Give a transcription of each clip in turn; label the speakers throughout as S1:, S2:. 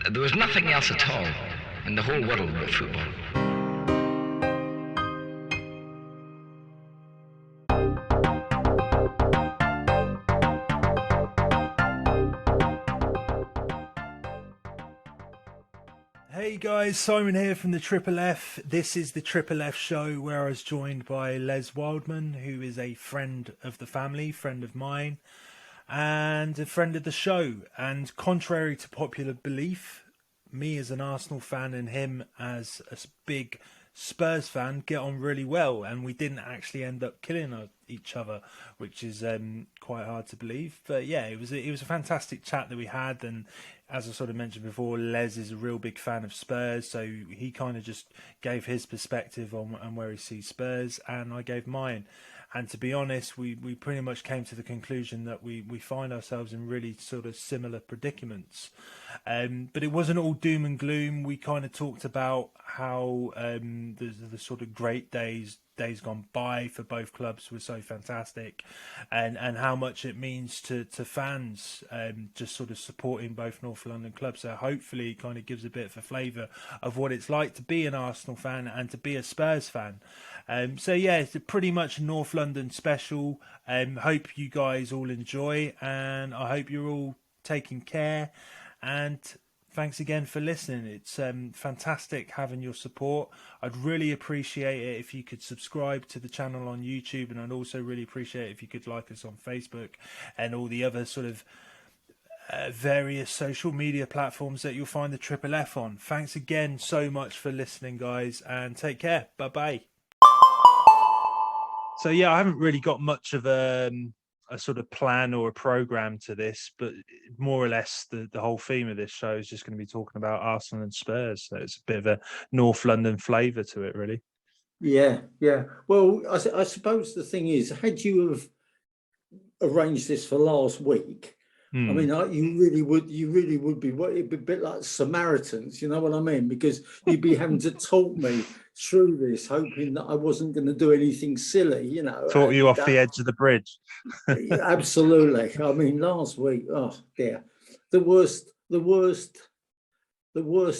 S1: There was nothing else at all in the whole world but football.
S2: Hey guys, Simon here from the Triple F. This is the Triple F show where I was joined by Les Wildman, who is a friend of the family, friend of mine, and a friend of the show. And contrary to popular belief, me as an Arsenal fan and him as a big Spurs fan get on really well, and we didn't actually end up killing each other, which is quite hard to believe. But yeah, it was a fantastic chat that we had, and as I sort of mentioned before, Les is a real big fan of Spurs, so he kind of just gave his perspective on where he sees Spurs, and I gave mine. And to be honest, we pretty much came to the conclusion that we find ourselves in really sort of similar predicaments. But it wasn't all doom and gloom. We kind of talked about how the sort of great days gone by for both clubs were so fantastic, and how much it means to fans just sort of supporting both North London clubs. So hopefully it kind of gives a bit of a flavour of what it's like to be an Arsenal fan and to be a Spurs fan. So yeah, it's pretty much a North London special. Hope you guys all enjoy, and I hope you're all taking care, and thanks again for listening. It's fantastic having your support. I'd really appreciate it if you could subscribe to the channel on YouTube, and I'd also really appreciate it if you could like us on Facebook and all the other sort of various social media platforms that you'll find the Triple F on. Thanks again so much for listening, guys, and take care. Bye-bye. So yeah, I haven't really got much of a sort of plan or a program to this, but more or less the whole theme of this show is just going to be talking about Arsenal and Spurs. So it's a bit of a North London flavour to it, really.
S3: Yeah. Well, I suppose the thing is, had you have arranged this for last week, I mean, you really would be. It'd be a bit like Samaritans, you know what I mean? Because you'd be having to talk me through this, hoping that I wasn't going to do anything silly, you know.
S2: Talk you off the edge of the bridge.
S3: Absolutely. I mean, last week, oh dear, the worst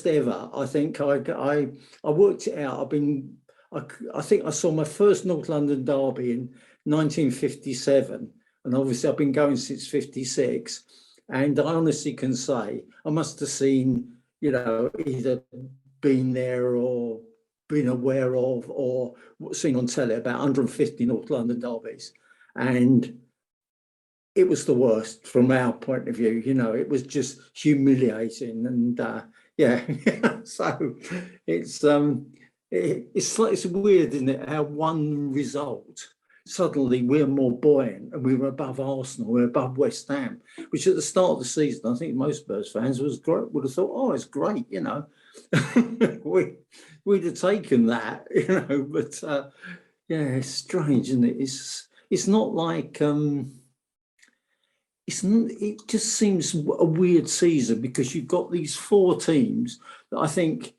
S3: ever. I think I worked it out. I think I saw my first North London derby in 1957. And obviously I've been going since 56. And I honestly can say I must have seen, you know, either been there or been aware of or seen on telly about 150 North London derbies. And it was the worst from our point of view. You know, it was just humiliating. And yeah, so it's weird, isn't it, how one result suddenly we're more buoyant and we were above Arsenal, we're above West Ham, which at the start of the season, I think most Spurs fans would have thought, oh, it's great, you know. We'd have taken that, you know, but yeah, it's strange, isn't it? It's not like it just seems a weird season because you've got these four teams that I think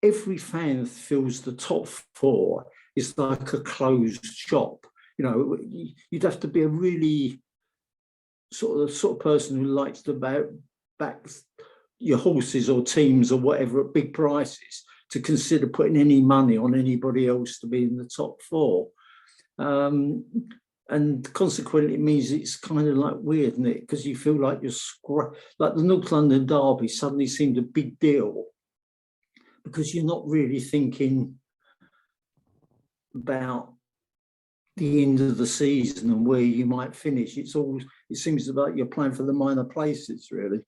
S3: every fan feels the top four is like a closed shop. You know, you'd have to be a really sort of person who likes to back your horses or teams or whatever at big prices to consider putting any money on anybody else to be in the top four. And consequently, it means it's kind of like weird, isn't it? Because you feel like like the North London derby suddenly seemed a big deal because you're not really thinking about the end of the season and where you might finish. It seems like you're playing for the minor places, really.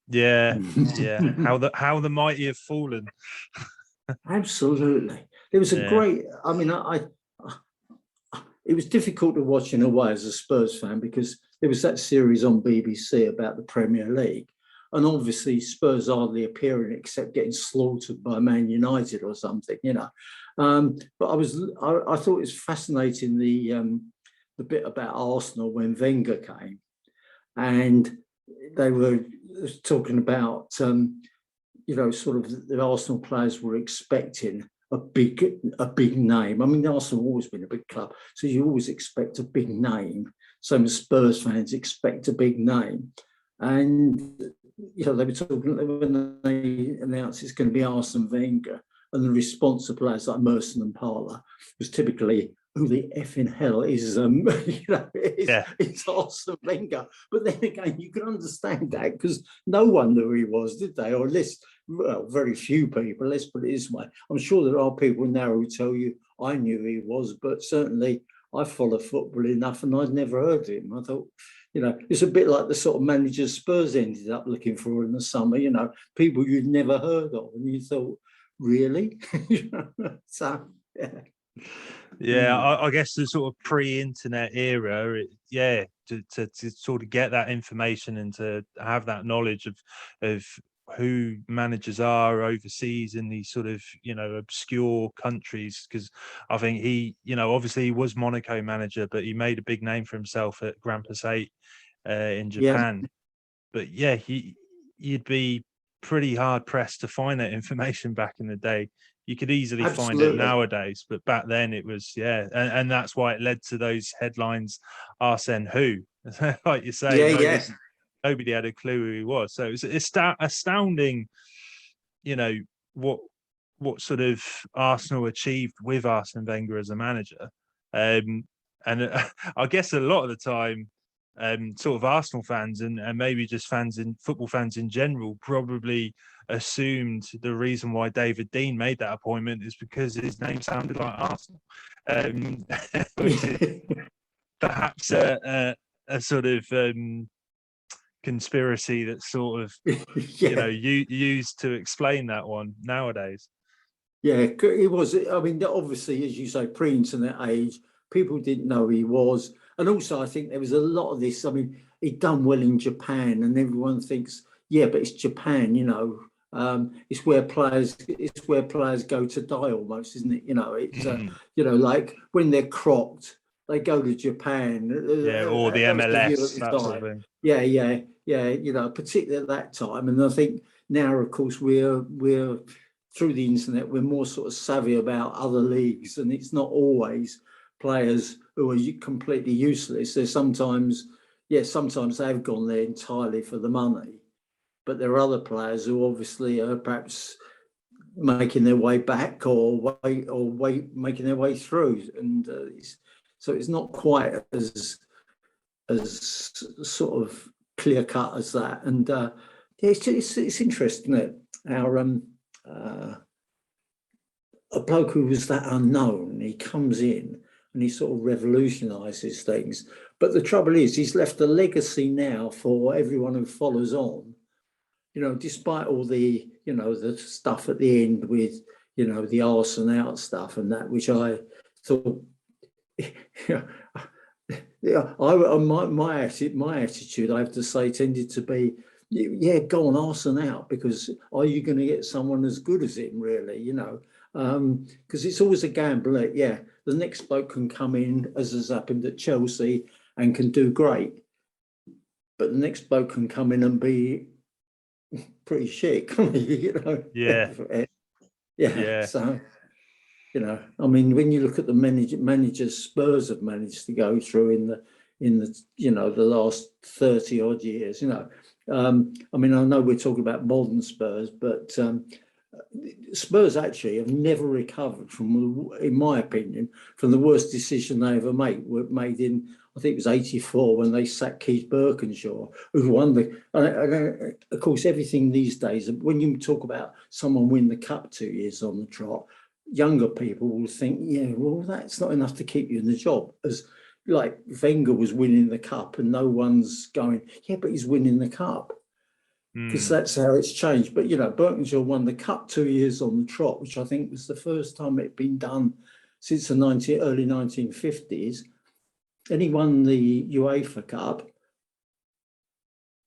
S2: Yeah. How the mighty have fallen.
S3: Absolutely. There was a great. I mean, it was difficult to watch in a way as a Spurs fan because there was that series on BBC about the Premier League. And obviously Spurs hardly appearing except getting slaughtered by Man United or something, you know. But I thought it was fascinating the bit about Arsenal when Wenger came, and they were talking about you know, sort of the Arsenal players were expecting a big name. I mean, Arsenal have always been a big club, so you always expect a big name. Same as Spurs fans expect a big name. And they were talking when they announced it's going to be Arsene Wenger, and the response of players like Merson and Parler was typically, "Who the effing hell is it's Arsene Wenger?" But then again, you can understand that because no one knew who he was, did they? Or at least, well, very few people. Let's put it this way: I'm sure there are people now who tell you, "I knew who he was," but certainly I follow football enough, and I'd never heard of him. I thought, it's a bit like the sort of managers Spurs ended up looking for in the summer. People you'd never heard of, and you thought, really? So, yeah.
S2: Yeah, I guess the sort of pre-internet era, to sort of get that information and to have that knowledge of who managers are overseas in these sort of obscure countries, because I think he obviously he was Monaco manager, but he made a big name for himself at Grand Passat in Japan.
S3: Yeah.
S2: But yeah, you'd be pretty hard pressed to find that information back in the day. You could easily find it nowadays, but back then it was, and that's why it led to those headlines, Arsene who, like you say, nobody had a clue who he was. So it's astounding, what sort of Arsenal achieved with Arsene Wenger as a manager. And I guess a lot of the time, sort of Arsenal fans and maybe just football fans in general probably assumed the reason why David Dein made that appointment is because his name sounded like Arsenal, which is perhaps a sort of conspiracy that's sort of used to explain that one nowadays.
S3: Yeah, it was. I mean, obviously, as you say, pre-internet age, people didn't know who he was. And also, I think there was a lot of this. I mean, he'd done well in Japan, and everyone thinks, yeah, but it's Japan, it's where players go to die almost, isn't it? It's like when they're crocked, they go to Japan.
S2: Or the MLS, that sort of thing.
S3: Yeah. Particularly at that time. And I think now, of course, we're through the internet, we're more sort of savvy about other leagues, and it's not always players who are completely useless. There's sometimes they've gone there entirely for the money, but there are other players who obviously are perhaps making their way back or making their way through, and so it's not quite as sort of clear cut as that. And it's interesting that a bloke who was that unknown, he comes in and he sort of revolutionises things. But the trouble is, he's left a legacy now for everyone who follows on. Despite all the, the stuff at the end with, the arse and out stuff and that, which I thought, my attitude, I have to say, tended to be, go on, arse and out, because are you going to get someone as good as him, really? Because it's always a gamble. The next bloke can come in, as has happened at Chelsea, and can do great, but the next bloke can come in and be pretty shit, can't he? So, I mean, when you look at the managers Spurs have managed to go through in the last 30 odd years, I mean, I know we're talking about modern Spurs, but Spurs actually have never recovered from, in my opinion, from the worst decision they ever made in, I think it was 84 when they sacked Keith Birkinshaw, who won of course, everything these days, when you talk about someone win the cup 2 years on the trot, younger people will think, that's not enough to keep you in the job. As like Wenger was winning the cup and no one's going, but he's winning the cup. Because that's how it's changed. But, Birkinshaw won the cup 2 years on the trot, which I think was the first time it'd been done since the early 1950s. And he won the UEFA Cup.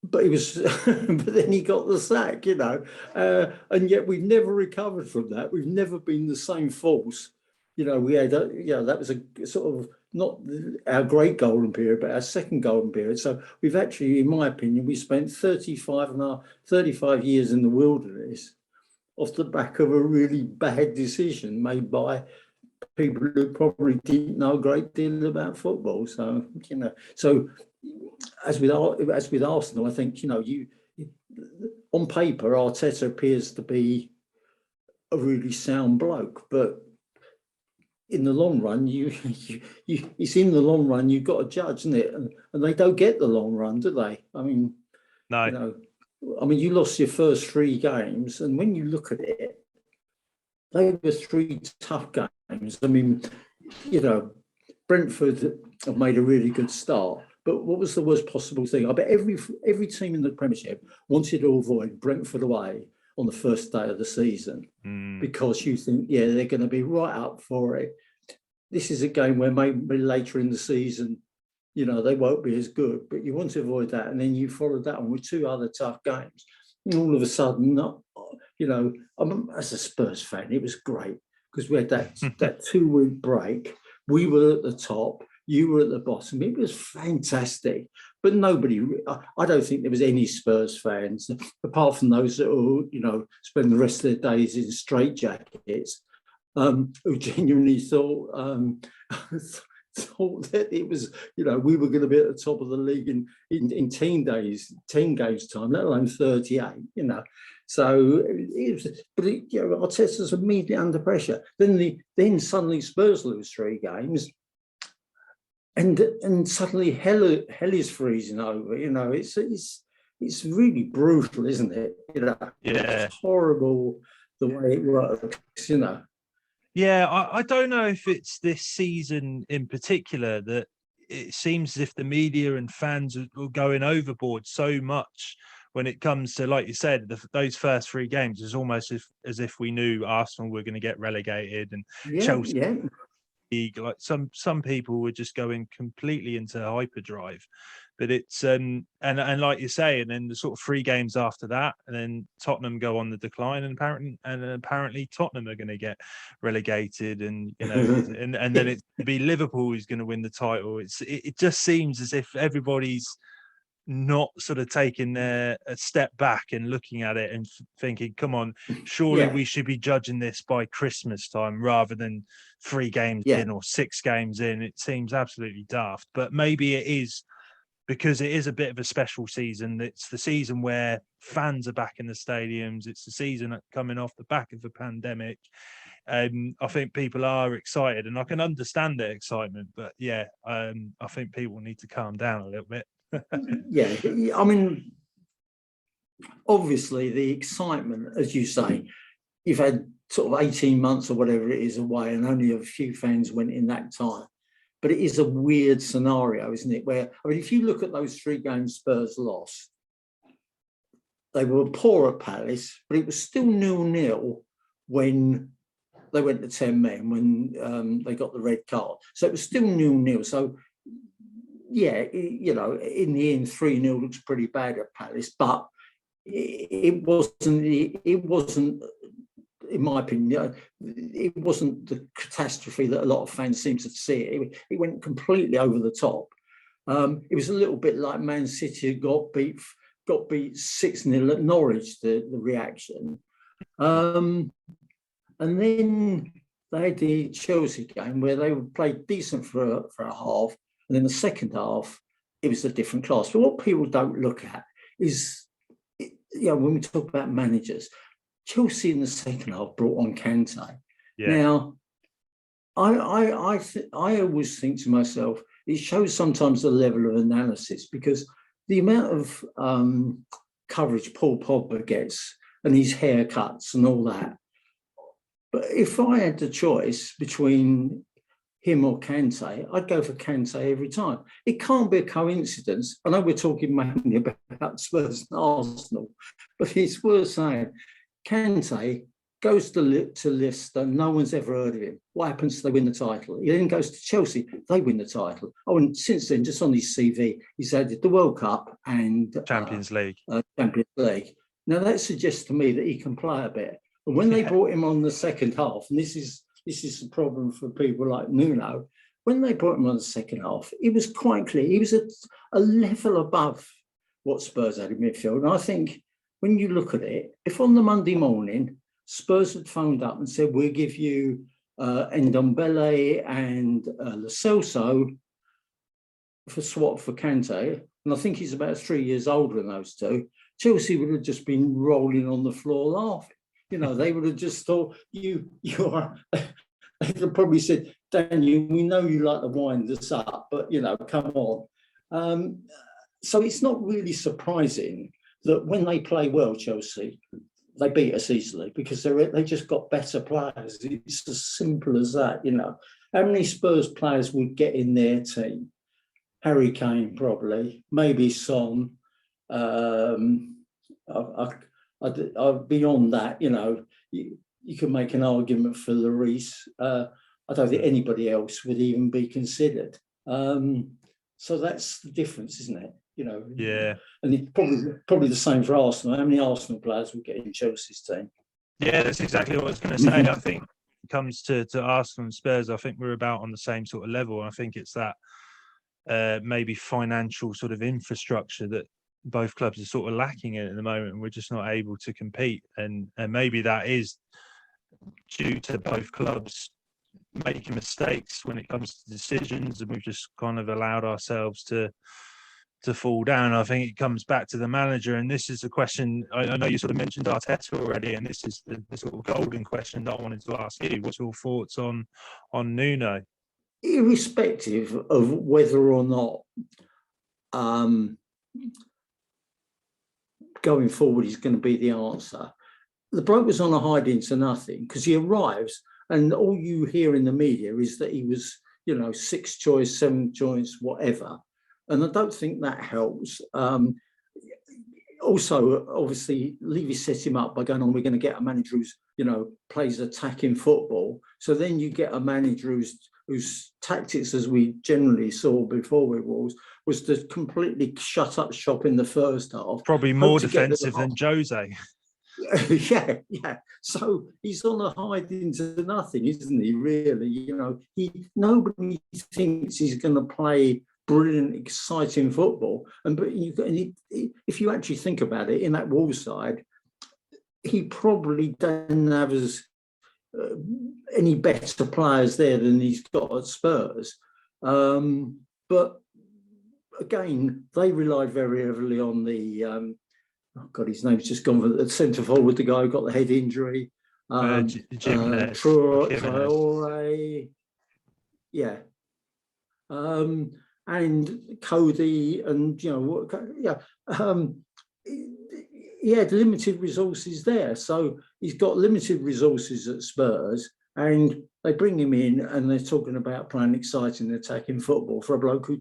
S3: But but then he got the sack, and yet we've never recovered from that. We've never been the same force. We had, that was a sort of not our great golden period, but our second golden period. So we've actually, in my opinion, we spent 35 years in the wilderness off the back of a really bad decision made by people who probably didn't know a great deal about football. So, so as with Arsenal, I think, on paper, Arteta appears to be a really sound bloke, but in the long run, it's in the long run you've got to judge, isn't it? And they don't get the long run, do they? I mean,
S2: No.
S3: You lost your first 3 games, and when you look at it, they were 3 tough games. I mean, Brentford have made a really good start, but what was the worst possible thing? I bet every team in the Premiership wanted to avoid Brentford away on the first day of the season because you think, they're going to be right up for it. This is a game where maybe later in the season, they won't be as good, but you want to avoid that. And then you follow that on with 2 other tough games. And all of a sudden, as a Spurs fan, it was great because we had that 2-week break. We were at the top, you were at the bottom. It was fantastic. But I don't think there was any Spurs fans, apart from those that will, spend the rest of their days in straitjackets, who genuinely thought that it was, we were going to be at the top of the league in 10 games time, let alone 38, So it was, but Arteta's immediately under pressure. Then suddenly Spurs lose 3 games, and suddenly hell is freezing over. It's really brutal, isn't it? It's horrible the way it works.
S2: Yeah, I don't know if it's this season in particular that it seems as if the media and fans are going overboard so much when it comes to, like you said, those first 3 games. It's almost as if we knew Arsenal were going to get relegated and Chelsea. Yeah. Like some people were just going completely into hyperdrive, but it's and like you say, and then the sort of 3 games after that, and then Tottenham go on the decline, and apparently Tottenham are going to get relegated, and and then it's be Liverpool who's going to win the title. It just seems as if everybody's not sort of taking a step back and looking at it and thinking, come on, surely we should be judging this by Christmas time rather than 3 games in or 6 games in. It seems absolutely daft, but maybe it is because it is a bit of a special season. It's the season where fans are back in the stadiums. It's the season coming off the back of the pandemic. I think people are excited, and I can understand their excitement, but I think people need to calm down a little bit.
S3: I mean, obviously the excitement, as you say, you've had sort of 18 months or whatever it is away, and only a few fans went in that time. But it is a weird scenario, isn't it? Where, I mean, if you look at those 3 games Spurs lost, they were poor at Palace, but it was still 0-0 when they went to 10 men, when they got the red card. So it was still 0-0. So in the end, 3-0 looks pretty bad at Palace, but it wasn't, in my opinion, it wasn't the catastrophe that a lot of fans seem to see it. It went completely over the top. It was a little bit like Man City got beat 6-0 at Norwich, the reaction. And then they had the Chelsea game where they played decent for a half. And then the second half, it was a different class. But what people don't look at is, when we talk about managers, Chelsea in the second half brought on Kante. Yeah. Now, I always think to myself, it shows sometimes the level of analysis, because the amount of coverage Paul Pogba gets and his haircuts and all that. But if I had the choice between him or Kante, I'd go for Kante every time. It can't be a coincidence. I know we're talking mainly about Spurs and Arsenal, but it's worth saying. Kante goes to Leicester, no one's ever heard of him. What happens? They win the title. He then goes to Chelsea, they win the title. Oh, and since then, just on his CV, he's had the World Cup and
S2: Champions League.
S3: Now that suggests to me that he can play a bit. And when they brought him on the second half, and this is the problem for people like Nuno, when they brought him on the second half, it was quite clear he was a level above what Spurs had in midfield. And I think when you look at it, if on the Monday morning Spurs had phoned up and said, we'll give you Ndombele and Lo Celso for swap for Kante, and I think he's about 3 years older than those two, Chelsea would have just been rolling on the floor laughing. They would have just thought, you are. They would have probably said, Daniel, we know you like to wind us up, but come on. So it's not really surprising that when they play well, Chelsea, they beat us easily because they just got better players. It's as simple as that. How many Spurs players would get in their team? Harry Kane, probably, maybe Son. Beyond that, you can make an argument for Lloris. I don't think anybody else would even be considered. So that's the difference, isn't it?
S2: Yeah.
S3: And it's probably the same for Arsenal. How many Arsenal players will get in Chelsea's team?
S2: Yeah, that's exactly what I was going to say. I think it comes to Arsenal and Spurs, I think we're about on the same sort of level. And I think it's that maybe financial sort of infrastructure that both clubs are sort of lacking in at the moment, and we're just not able to compete. And maybe that is due to both clubs making mistakes when it comes to decisions, and we've just kind of allowed ourselves to fall down. I think it comes back to the manager, and this is a question, I know you sort of mentioned Arteta already, and this is the sort of golden question that I wanted to ask you. What's your thoughts on Nuno?
S3: Irrespective of whether or not going forward is going to be the answer, the bloke was on a hiding to nothing because he arrives and all you hear in the media is that he was, sixth choice, seventh choice, whatever. And I don't think that helps. Also, obviously, Levy set him up by going on, we're going to get a manager who's, plays attacking football. So then you get a manager whose tactics, as we generally saw before it was to completely shut up shop in the first half.
S2: Probably more defensive than Jose.
S3: Yeah. So he's on a hiding to nothing, isn't he? Really, nobody thinks he's going to play brilliant, exciting football. If you actually think about it, in that Wolves side, he probably doesn't have any better players there than he's got at Spurs. But again, they relied very heavily on the his name's just gone for the centre forward, the guy who got the head injury. Traore, yeah. And Cody, and he had limited resources there. So he's got limited resources at Spurs, and they bring him in and they're talking about playing exciting, attacking football for a bloke who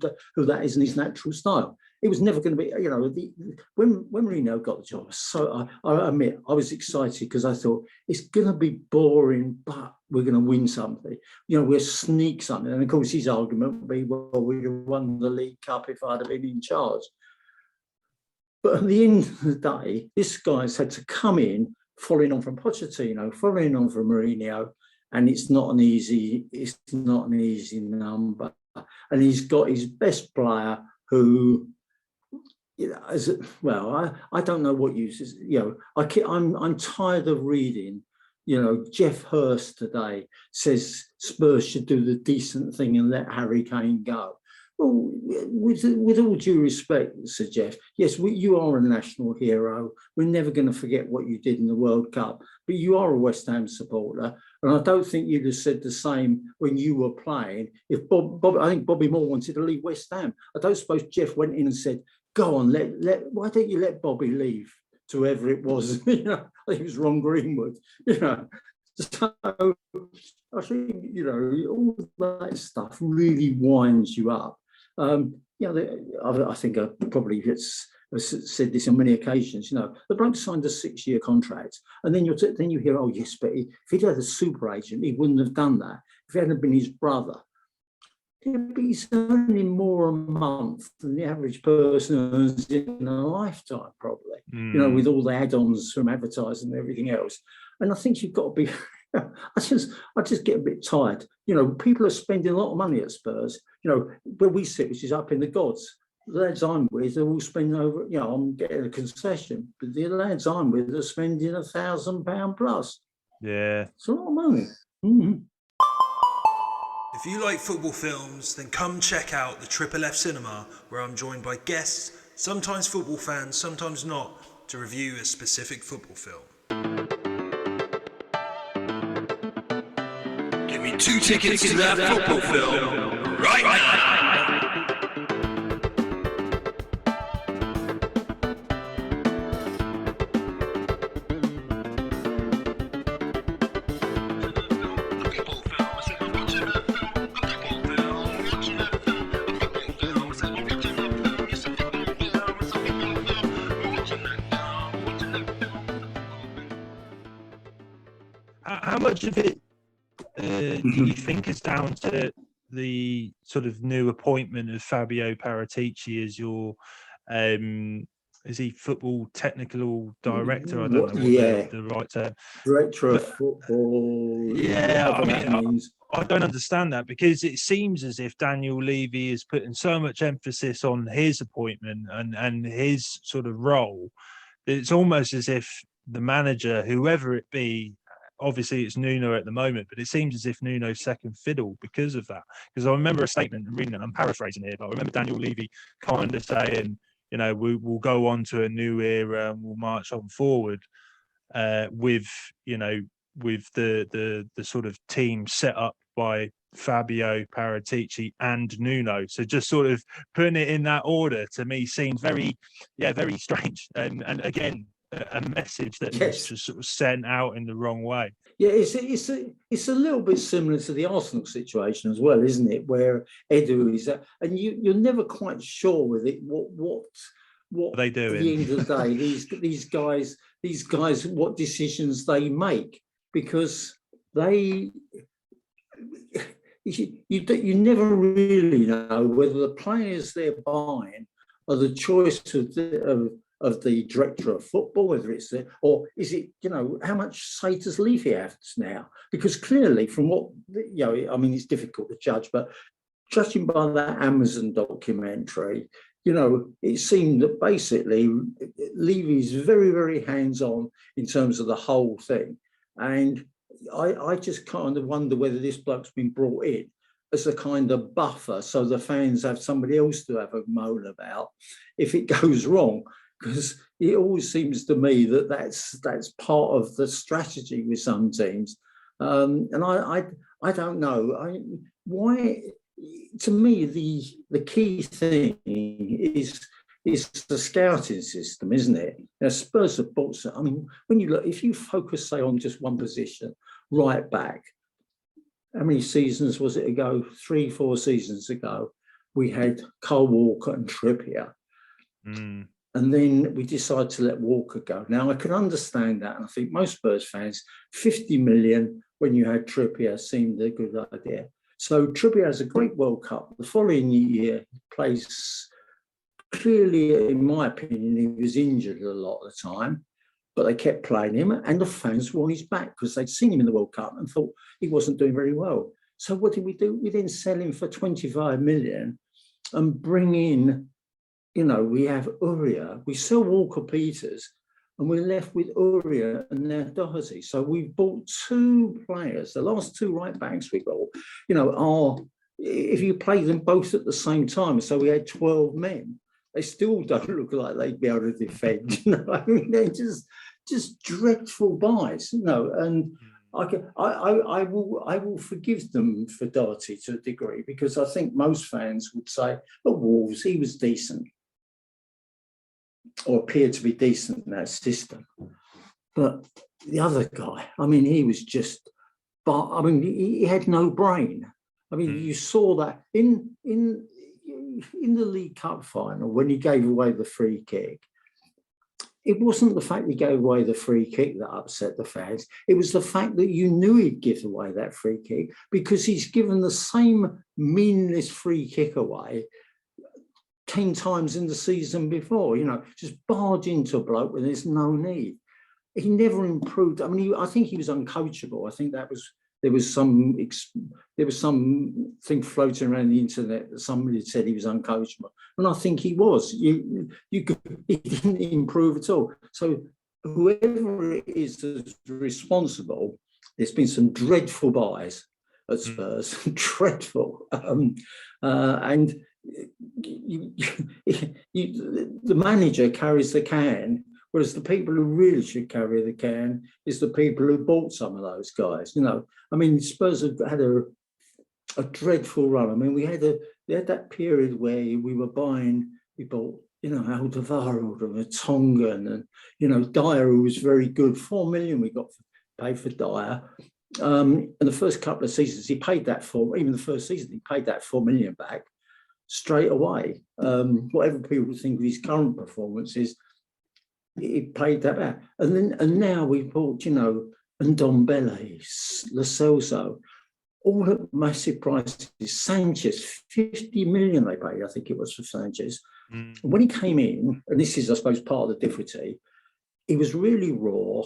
S3: that isn't his natural style. It was never going to be, when Mourinho got the job, so I admit I was excited because I thought it's going to be boring, but we're going to win something. We'll sneak something. And of course, his argument would be, well, we'd have won the League Cup if I'd have been in charge. But at the end of the day, this guy's had to come in, following on from Pochettino, following on from Mourinho, and it's not an easy number. And he's got his best player who, I don't know what uses. I'm tired of reading. Jeff Hurst today says Spurs should do the decent thing and let Harry Kane go. Well, with all due respect, Sir Jeff, yes, you are a national hero. We're never going to forget what you did in the World Cup, but you are a West Ham supporter, and I don't think you'd have said the same when you were playing. If I think Bobby Moore wanted to leave West Ham. I don't suppose Jeff went in and said, "Go on, why don't you let Bobby leave?" To whoever it was, I think it was Ron Greenwood. So I think all that stuff really winds you up. I think I probably said this on many occasions. The bloke signed a 6-year contract, and then you hear, oh yes, but if he'd had a super agent, he wouldn't have done that. If it hadn't been his brother, he's earning more a month than the average person earns in a lifetime, probably. With all the add-ons from advertising and everything else. And I think you've got to be. I just get a bit tired. People are spending a lot of money at Spurs. Where we sit, which is up in the gods. The lads I'm with are all spending over. I'm getting a concession, but the lads I'm with are spending £1,000 plus.
S2: Yeah,
S3: it's a lot of money. Mm-hmm.
S2: If you like football films, then come check out the Triple F Cinema, where I'm joined by guests, sometimes football fans, sometimes not, to review a specific football film.
S4: Give me 2 tickets to that football film right now.
S2: How much of it do you think is down to the sort of new appointment of Fabio Paratici as your, is he football technical director? I don't know what the right term.
S3: Director of football.
S2: Yeah, I mean, I don't understand that, because it seems as if Daniel Levy is putting so much emphasis on his appointment and his sort of role. It's almost as if the manager, whoever it be, obviously it's Nuno at the moment, but it seems as if Nuno's second fiddle because of that. Because I remember a statement, reading it, I'm paraphrasing here, but I remember Daniel Levy kind of saying, you know, we'll go on to a new era and we'll march on forward with, you know, with the sort of team set up by Fabio Paratici and Nuno. So just sort of putting it in that order to me seems very strange. And again, a message that is just sort of sent out in the wrong way.
S3: Yeah, it's a little bit similar to the Arsenal situation as well, isn't it? Where Edu is, and you're never quite sure with it what
S2: they do.
S3: At the end of the day, these guys, what decisions they make, because you never really know whether the players they're buying are the choice of the director of football, whether it's or is it, you know, how much say does Levy have now? Because clearly, from what, you know, I mean, it's difficult to judge, but judging by that Amazon documentary, you know, it seemed that basically Levy's very, very hands-on in terms of the whole thing. And I just kind of wonder whether this bloke's been brought in as a kind of buffer so the fans have somebody else to have a moan about if it goes wrong. Because it always seems to me that that's part of the strategy with some teams. And I don't know. Why, to me, the key thing is the scouting system, isn't it? Now, Spurs have bought, I mean, when you look, if you focus, say, on just one position, right back, how many seasons was it ago? 3-4 seasons ago, we had Kyle Walker and Trippier. And then we decided to let Walker go. Now, I can understand that. And I think most Spurs fans, 50 million when you had Trippier seemed a good idea. So Trippier has a great World Cup. The following year, he plays, clearly, in my opinion, he was injured a lot of the time, but they kept playing him. And the fans were on his back because they'd seen him in the World Cup and thought he wasn't doing very well. So what did we do? We then sell him for 25 million and bring in, you know, we have Uria, we sell Walker Peters, and we're left with Uria and now Doherty. So we've bought 2 players, the last 2 right backs we got, you know, are, if you play them both at the same time, so we had 12 men, they still don't look like they'd be able to defend, you know, I mean, they're just dreadful buys, you know, and I will forgive them for Doherty to a degree, because I think most fans would say, at Wolves, he was decent, or appeared to be decent in that system. But the other guy, I mean, he was just, but I mean, he had no brain. I mean, you saw that in the League Cup final when he gave away the free kick. It wasn't the fact he gave away the free kick that upset the fans. It was the fact that you knew he'd give away that free kick, because he's given the same meaningless free kick away 10 times in the season before, you know, just barge into a bloke when there's no need. He never improved. I mean, I think he was uncoachable. I think there was something floating around the internet that somebody had said he was uncoachable, and I think he was. He didn't improve at all. So whoever it is that's responsible, there's been some dreadful buys at Spurs, dreadful, and the manager carries the can Whereas the people who really should carry the can is the people who bought some of those guys. I mean, Spurs have had a dreadful run. I mean, we had that period where we bought, Alderweireld and Vertonghen and, Dyer, who was very good. 4 million we got paid for Dyer. And the first couple of seasons, he paid that even the first season, he paid that 4 million back straight away. Whatever people think of his current performances, he paid that back. And now we bought, Ndombele, Lo Celso, all at massive prices. Sanchez, 50 million they paid, I think it was, for Sanchez. When he came in, and this is, I suppose, part of the difficulty, he was really raw.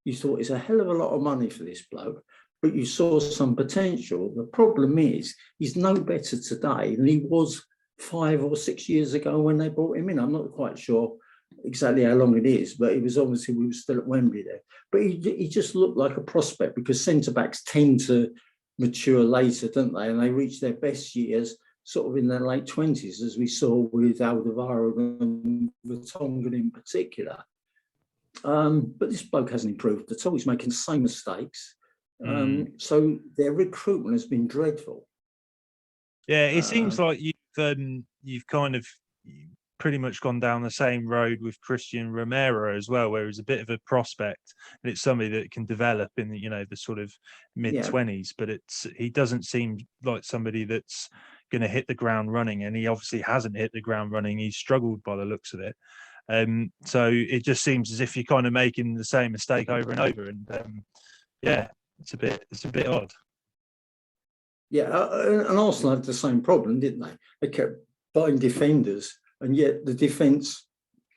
S3: You thought it's a hell of a lot of money for this bloke, but you saw some potential. The problem is he's no better today than he was 5 or 6 years ago when they brought him in. I'm not quite sure exactly how long it is, but it was obviously, we were still at Wembley there. But he just looked like a prospect, because centre-backs tend to mature later, don't they? And they reach their best years sort of in their late 20s, as we saw with Alderweireld and Vertonghen in particular. But this bloke hasn't improved at all. He's making the same mistakes. So their recruitment has been dreadful.
S2: Yeah, it seems like you've kind of pretty much gone down the same road with Christian Romero as well, where he's a bit of a prospect and it's somebody that can develop in the sort of mid-20s, but he doesn't seem like somebody that's going to hit the ground running, and he obviously hasn't hit the ground running. He's struggled by the looks of it. So it just seems as if you're kind of making the same mistake over and over, and it's a bit odd.
S3: Yeah, and Arsenal had the same problem, didn't they? They kept buying defenders, and yet the defence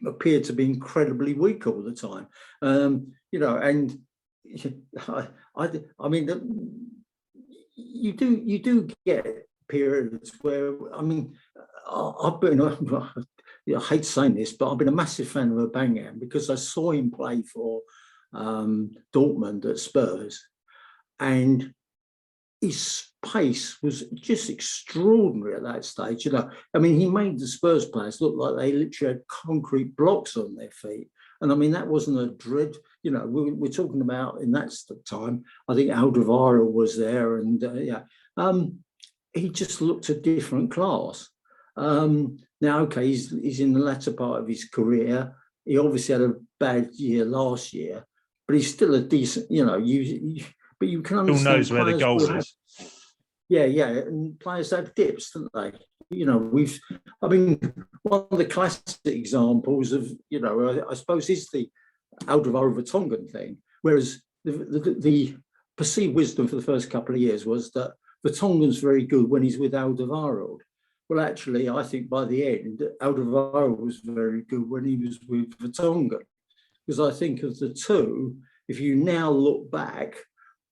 S3: appeared to be incredibly weak all the time. And I mean, you do get periods where, I mean, I've been, I hate saying this, but I've been a massive fan of Aubameyang because I saw him play for Dortmund at Spurs, and his pace was just extraordinary at that stage. I mean, he made the Spurs players look like they literally had concrete blocks on their feet. And I mean, that wasn't a dread. We're talking about in that time, I think Alderweireld was there, and he just looked a different class. Now, okay, he's in the latter part of his career. He obviously had a bad year last year, but he's still a decent, but you can understand.
S2: Who knows where the goal is?
S3: Yeah, and players have dips, don't they? One of the classic examples of, I suppose, is the Alderweireld Vertonghen thing. Whereas the perceived wisdom for the first couple of years was that Vertonghen's very good when he's with Alderweireld. Well, actually, I think by the end, Alderweireld was very good when he was with Vertonghen. Because I think of the two, if you now look back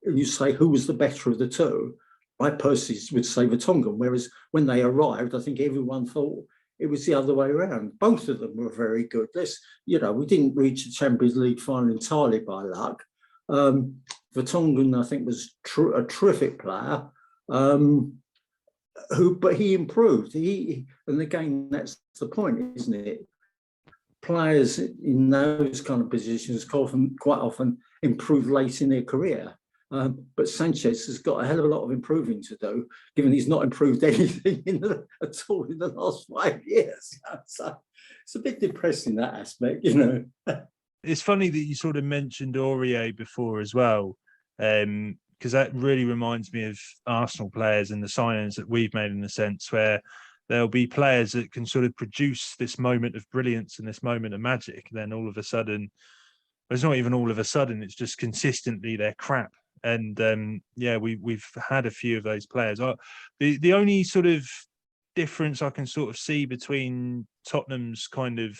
S3: and you say who was the better of the two, I personally would say Vertonghen. Whereas when they arrived, I think everyone thought it was the other way around. Both of them were very good. We didn't reach the Champions League final entirely by luck. Vertonghen, I think, was a terrific player. But he improved. And again, that's the point, isn't it? Players in those kind of positions quite often improve late in their career. But Sanchez has got a hell of a lot of improving to do, given he's not improved anything at all in the last 5 years. So it's a bit depressing, that aspect,
S2: It's funny that you sort of mentioned Aurier before as well, because that really reminds me of Arsenal players and the signings that we've made, in a sense where there'll be players that can sort of produce this moment of brilliance and this moment of magic. And then all of a sudden, it's not even all of a sudden, it's just consistently they're crap. And we've had a few of those players. The only sort of difference I can sort of see between Tottenham's kind of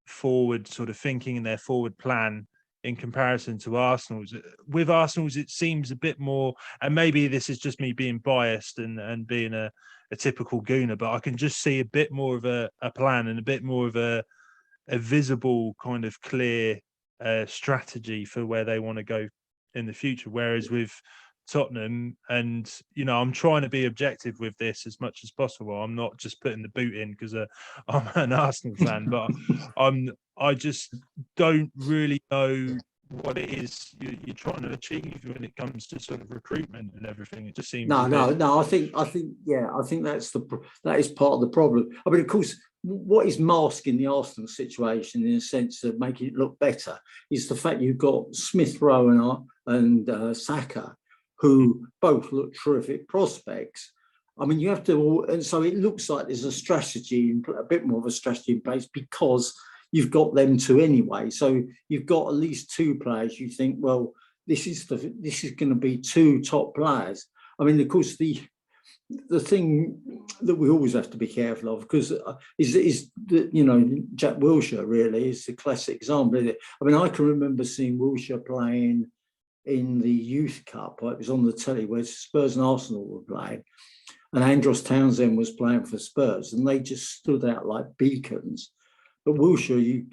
S2: forward sort of thinking and their forward plan in comparison to Arsenal's. With Arsenal's, it seems a bit more, and maybe this is just me being biased and being a typical gooner, but I can just see a bit more of a plan and a bit more of a visible kind of clear strategy for where they want to go in the future. Whereas with Tottenham, and I'm trying to be objective with this as much as possible. I'm not just putting the boot in because I'm an Arsenal fan, but I just don't really know what it is you're trying to achieve when it comes to sort of recruitment and everything. It just seems
S3: no. I think that is part of the problem. I mean, of course, what is masking the Arsenal situation in a sense of making it look better is the fact you've got Smith Rowe and Saka, who both look terrific prospects. I mean, you have to, and so it looks like there's a bit more of a strategy in place because you've got them two anyway. So you've got at least two players. You think, well, this is going to be two top players. I mean, of course, the thing that we always have to be careful of, because is that Jack Wilshere really is the classic example. Isn't it? I mean, I can remember seeing Wilshere playing in the Youth Cup. It was on the telly where Spurs and Arsenal were playing, and Andros Townsend was playing for Spurs, and they just stood out like beacons. But Wilshere,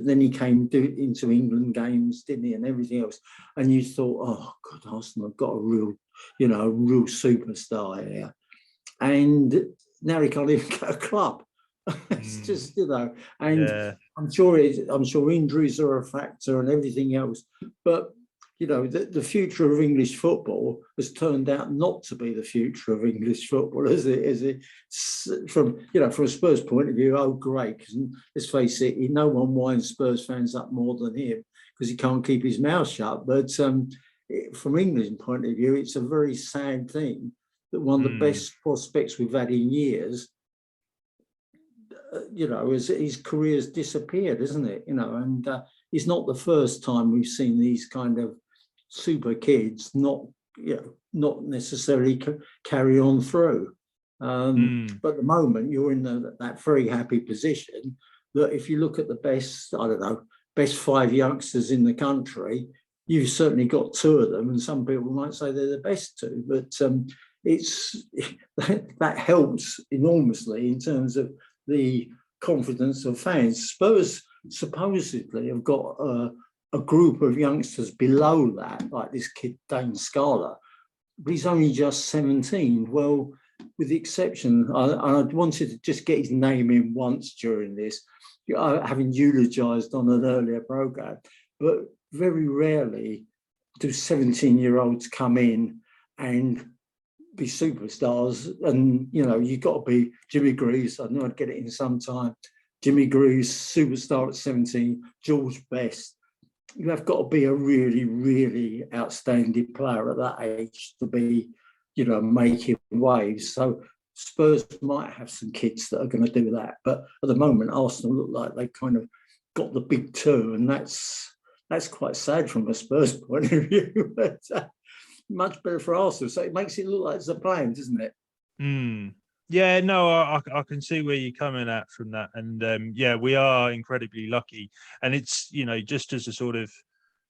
S3: then he came into England games, didn't he, and everything else, and you thought, oh God, Arsenal have got a real superstar here, and now he can't even get a club. It's just and yeah. I'm sure injuries are a factor and everything else, but the future of English football has turned out not to be the future of English football, is it? From a Spurs point of view, oh great, because let's face it, no one winds Spurs fans up more than him because he can't keep his mouth shut. But from England's point of view, it's a very sad thing that one of the best prospects we've had in years, his career's disappeared, isn't it? And it's not the first time we've seen these kind of super kids not necessarily carry on through. But at the moment, you're in that very happy position that if you look at the best 5 youngsters in the country, you've certainly got 2 of them, and some people might say they're the best 2, but that helps enormously in terms of the confidence of fans. Spurs supposedly have got a group of youngsters below that, like this kid Dane Scala, but he's only just 17. Well, with the exception, I wanted to just get his name in once during this, having eulogised on an earlier programme, but very rarely do 17-year-olds come in and be superstars. And you've got to be Jimmy Greaves. I know I'd get it in some time. Jimmy Greaves, superstar at 17. George Best. You have got to be a really, really outstanding player at that age to be, making waves. So Spurs might have some kids that are going to do that, but at the moment, Arsenal look like they kind of got the big 2, and that's quite sad from a Spurs point of view. But much better for Arsenal. So it makes it look like it's a plan, doesn't it?
S2: Yeah, no, I can see where you're coming at from that. And we are incredibly lucky. And it's, just as a sort of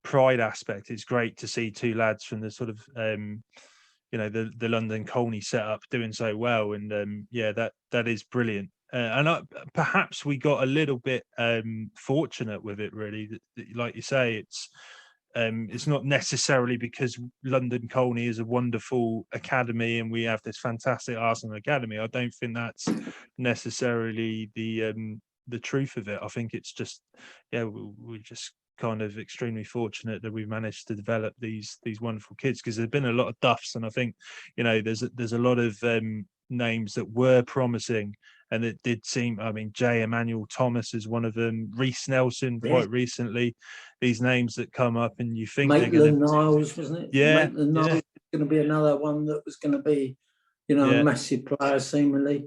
S2: pride aspect, it's great to see 2 lads from the sort of, the London Colney setup doing so well. And that is brilliant. And perhaps we got a little bit fortunate with it, really. Like you say, it's not necessarily because London Colney is a wonderful academy and we have this fantastic Arsenal academy. I don't think that's necessarily the truth of it. I think it's just, we're just kind of extremely fortunate that we've managed to develop these wonderful kids, because there's been a lot of duffs, and I think there's a lot of names that were promising. And it did seem, J. Emmanuel Thomas is one of them, Reece Nelson quite recently, these names that come up and you think
S3: Maitland-Niles, wasn't it?
S2: Yeah.
S3: Maitland-Niles was going to be another one that was going to be, a massive player seemingly.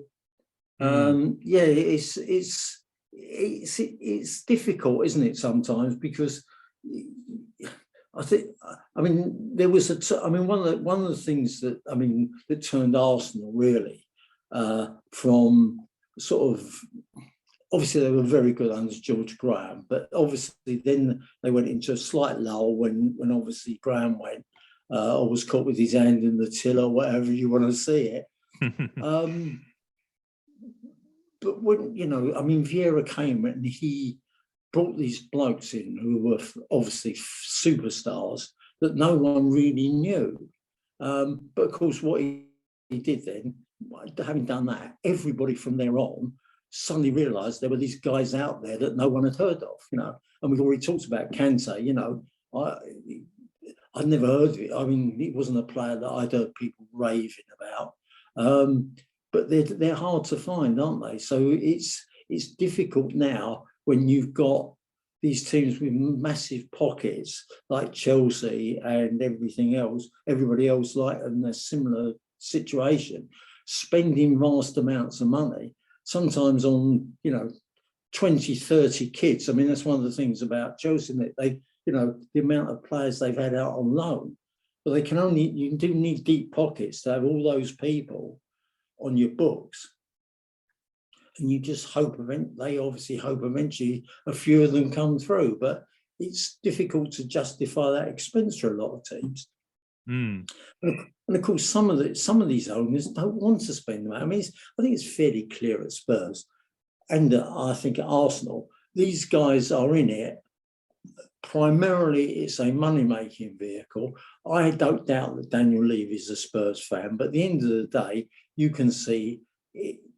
S3: It's difficult, isn't it, sometimes, because there was one of the things that turned Arsenal really from sort of, obviously they were very good under George Graham, but obviously then they went into a slight lull when obviously Graham went or was caught with his hand in the till, or whatever you want to see it. But when Vieira came and he brought these blokes in who were obviously superstars that no one really knew. But of course, what he did then, having done that, everybody from there on suddenly realised there were these guys out there that no one had heard of, And we've already talked about Kante, I'd never heard of it. I mean, it wasn't a player that I'd heard people raving about. But they're hard to find, aren't they? So it's difficult now when you've got these teams with massive pockets like Chelsea and everybody else like in a similar situation, spending vast amounts of money, sometimes on, 20, 30 kids. I mean, that's one of the things about Chelsea, that they, the amount of players they've had out on loan, but you do need deep pockets to have all those people on your books. And you just hope they obviously hope eventually a few of them come through, but it's difficult to justify that expense for a lot of teams. And of course, some of these owners don't want to spend money. I mean, I think it's fairly clear at Spurs, and I think at Arsenal, these guys are in it. Primarily, it's a money-making vehicle. I don't doubt that Daniel Levy is a Spurs fan, but at the end of the day, you can see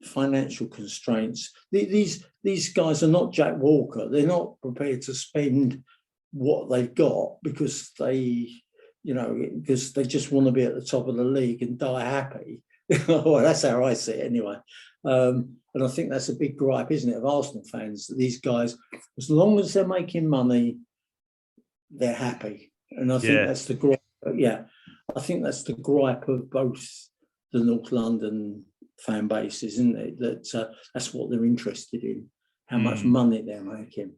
S3: financial constraints. These guys are not Jack Walker. They're not prepared to spend what they've got because they just want to be at the top of the league and die happy. Well, that's how I see it anyway. And I think that's a big gripe, isn't it, of Arsenal fans, that these guys, as long as they're making money, they're happy. And I think that's the gripe. Yeah, I think that's the gripe of both the North London fan base, isn't it? That that's what they're interested in, how much money they're making.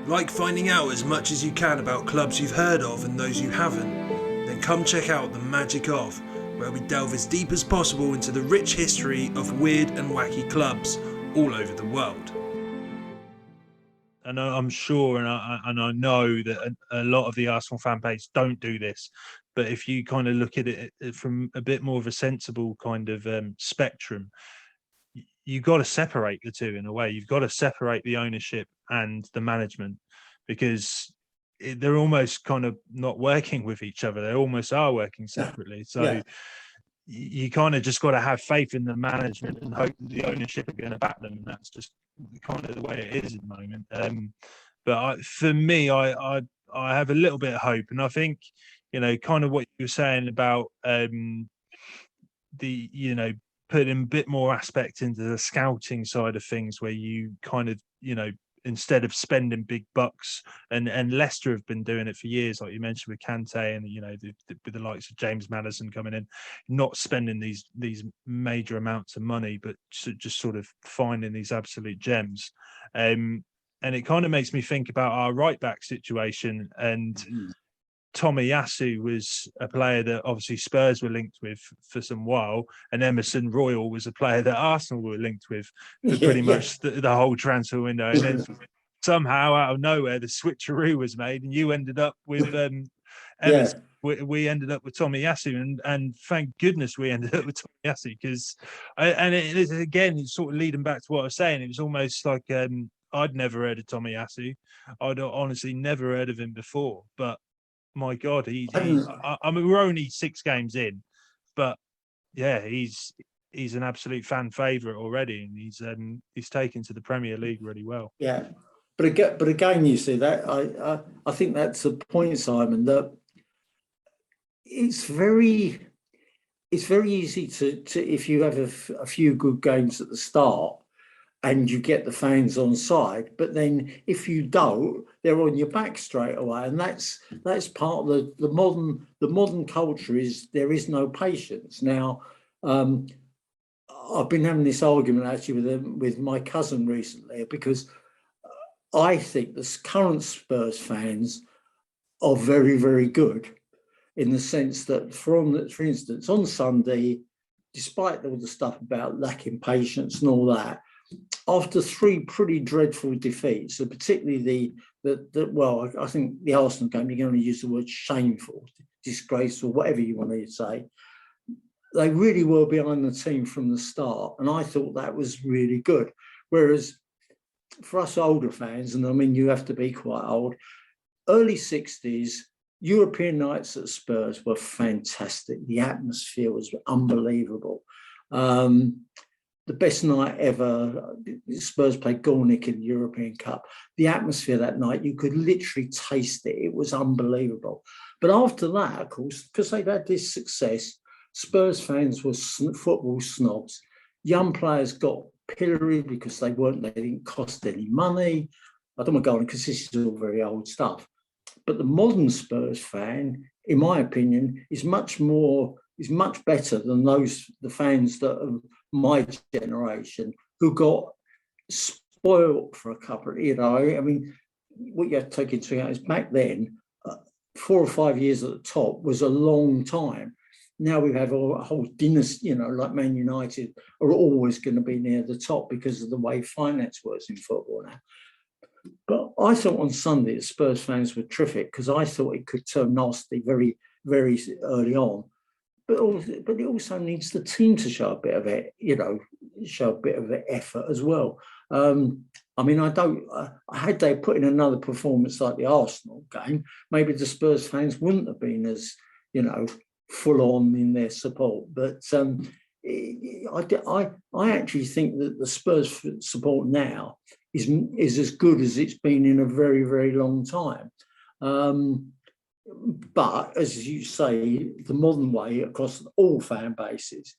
S5: Like finding out as much as you can about clubs you've heard of and those you haven't? Then come check out The Magic Of, where we delve as deep as possible into the rich history of weird and wacky clubs all over the world.
S2: And I'm sure, and I know that a lot of the Arsenal fan base don't do this, but if you kind of look at it from a bit more of a sensible kind of spectrum, you've got to separate the two in a way. You've got to separate the ownership and the management, because they're almost kind of not working with each other. They almost are working separately. So you kind of just got to have faith in the management and hope that the ownership are going to back them. And that's just kind of the way it is at the moment. But for me, I have a little bit of hope. And I think, kind of what you were saying about putting a bit more aspect into the scouting side of things, where you kind of, instead of spending big bucks, and Leicester have been doing it for years, like you mentioned with Kante, and with the likes of James Maddison coming in, not spending these major amounts of money, but just sort of finding these absolute gems. And it kind of makes me think about our right back situation. And Tomiyasu was a player that obviously Spurs were linked with for some while, and Emerson Royal was a player that Arsenal were linked with for pretty much the whole transfer window. And then somehow, out of nowhere, the switcheroo was made, and you ended up with Emerson. We ended up with Tomiyasu, and thank goodness we ended up with Tomiyasu, because, and it is, again, it's sort of leading back to what I was saying. It was almost like I'd never heard of Tomiyasu. I'd honestly never heard of him before, but my God, I mean, we're only 6 games in, but yeah, he's an absolute fan favourite already, and he's taken to the Premier League really well.
S3: Yeah, but again, you see that I think that's the point, Simon, that it's very easy to if you have a few good games at the start and you get the fans on side, but then if you don't, they're on your back straight away, and that's part of the modern culture. Is there is no patience now. I've been having this argument actually with my cousin recently, because I think the current Spurs fans are very, very good, in the sense that, for instance, on Sunday, despite all the stuff about lacking patience and all that, after 3 pretty dreadful defeats, and particularly I think the Arsenal game, you're going to use the word shameful, disgraceful, whatever you want to say, they really were behind the team from the start, and I thought that was really good. Whereas for us older fans, and I mean, you have to be quite old, early 60s, European nights at Spurs were fantastic. The atmosphere was unbelievable. The best night ever, Spurs played Gornik in the European Cup. The atmosphere that night, you could literally taste it. It was unbelievable. But after that, of course, because they've had this success, Spurs fans were football snobs. Young players got pilloried because they didn't cost any money. I don't want to go on because this is all very old stuff. But the modern Spurs fan, in my opinion, is much better than the fans that are my generation who got spoiled for a couple of, I mean, what you have to take into account is back then, 4 or 5 years at the top was a long time. Now we've had a whole dynasty, like Man United are always going to be near the top because of the way finance works in football now. But I thought on Sunday the Spurs fans were terrific because I thought it could turn nasty very, very early on. But it also needs the team to show a bit of it, show a bit of effort as well. I mean, had they put in another performance like the Arsenal game, maybe the Spurs fans wouldn't have been as, full on in their support. But I actually think that the Spurs support now is as good as it's been in a very, very long time. But as you say, the modern way across all fan bases,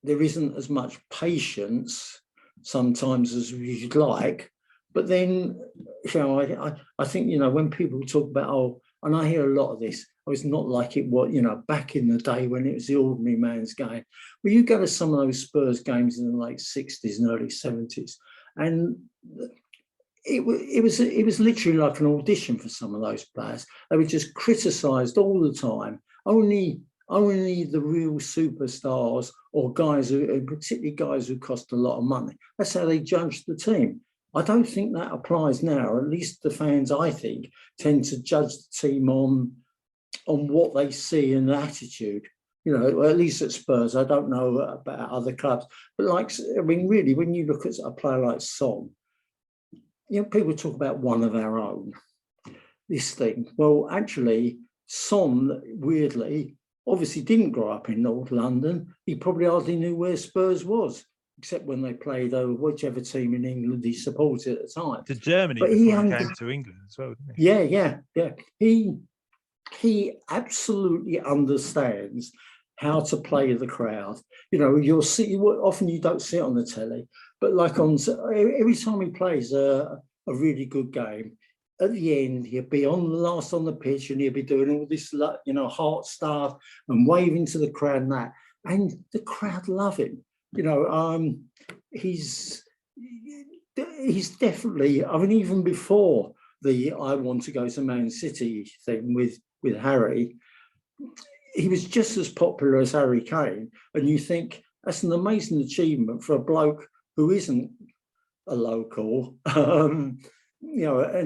S3: there isn't as much patience sometimes as we'd like. But then, I think, when people talk about, and I hear a lot of this, it's not like it was, back in the day when it was the ordinary man's game. Well, you go to some of those Spurs games in the late 60s and early 70s, and it was literally like an audition for some of those players. They were just criticised all the time. Only the real superstars or particularly guys who cost a lot of money. That's how they judged the team. I don't think that applies now, or at least the fans, I think, tend to judge the team on what they see and the attitude. At least at Spurs, I don't know about other clubs. But really, when you look at a player like Son, people talk about one of our own, this thing. Well, actually, Son, weirdly, obviously didn't grow up in North London. He probably hardly knew where Spurs was, except when they played whichever team in England he supported at the time.
S2: To Germany,
S3: but
S2: he came to England as well, didn't he?
S3: Yeah. He absolutely understands how to play the crowd. You'll see, often you don't see it on the telly, but every time he plays a really good game, at the end, he'll be last on the pitch and he'll be doing all this, heart stuff and waving to the crowd and that. And the crowd love him. He's definitely, even before the I want to go to Man City thing with Harry, he was just as popular as Harry Kane. And you think that's an amazing achievement for a bloke who isn't a local, and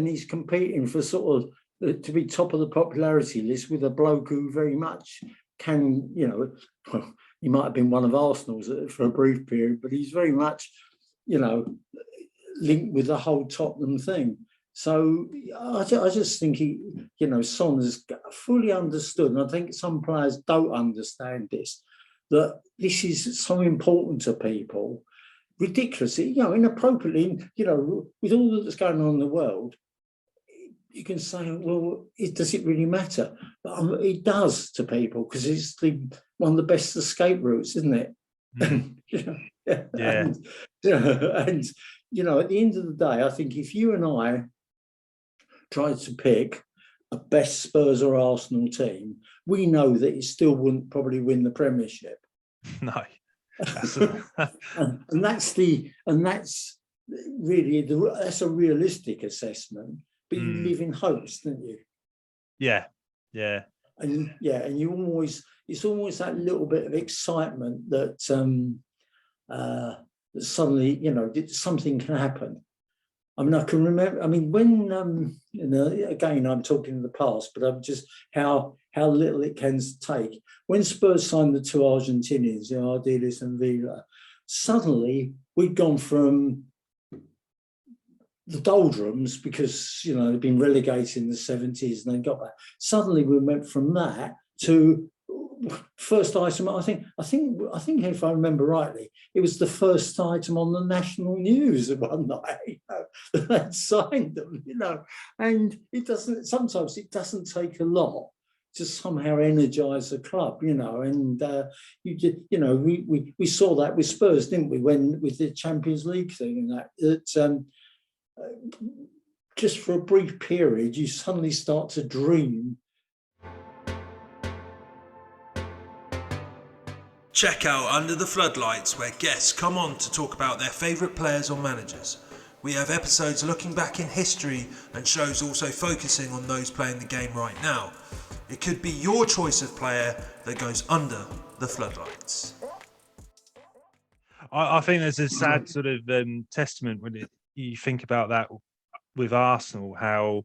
S3: he's competing for sort of to be top of the popularity list with a bloke who very much can, he might have been one of Arsenal's for a brief period, but he's very much, linked with the whole Tottenham thing. So I just think Son has fully understood, and I think some players don't understand this, that this is so important to people, ridiculously, inappropriately, with all that's going on in the world. You can say, well, does it really matter? But it does to people because it's one of the best escape routes, isn't it?
S2: Mm. Yeah.
S3: And at the end of the day, I think if you and I tried to pick a best Spurs or Arsenal team, we know that it still wouldn't probably win the Premiership.
S2: No.
S3: and that's really that's a realistic assessment. But you live in hopes, don't you?
S2: Yeah.
S3: And it's always that little bit of excitement that that suddenly, something can happen. I mean, I can remember. When again, I'm talking in the past, but I'm just how little it can take. When Spurs signed the two Argentinians, Ardiles and Villa, suddenly we'd gone from the doldrums, because they've been relegated in the 70s and then got back. Suddenly we went from that to first item. I think if I remember rightly, it was the first item on the national news one night that they'd signed them. And sometimes it doesn't take a lot to somehow energize a club, and we saw that with Spurs, didn't we, when with the Champions League thing and that just for a brief period you suddenly start to dream.
S5: Check out Under the Floodlights, where guests come on to talk about their favourite players or managers. We have episodes looking back in history and shows also focusing on those playing the game right now. It could be your choice of player that goes under the floodlights.
S2: I think there's a sad sort of testament when you think about that with Arsenal, how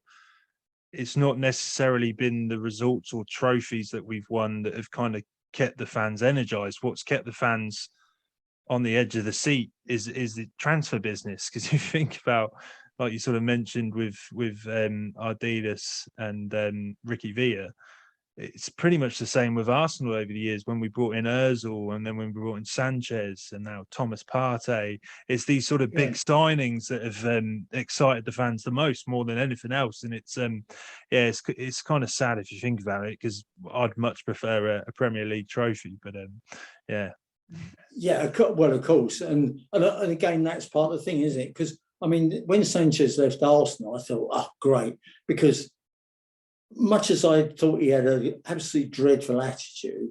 S2: it's not necessarily been the results or trophies that we've won that have kind of kept the fans energized. What's kept the fans on the edge of the seat is the transfer business, because you think about, like you sort of mentioned with Ardiles and Ricky Villa, it's pretty much the same with Arsenal over the years. When we brought in Ozil, and then when we brought in Sanchez, and now Thomas Partey, it's these sort of big signings that have excited the fans the most, more than anything else. And it's it's kind of sad if you think about it, because I'd much prefer a Premier League trophy. But
S3: well, of course, and again, that's part of the thing, isn't it? Because I mean, when Sanchez left Arsenal, I thought, oh, great, because much as I thought he had an absolutely dreadful attitude,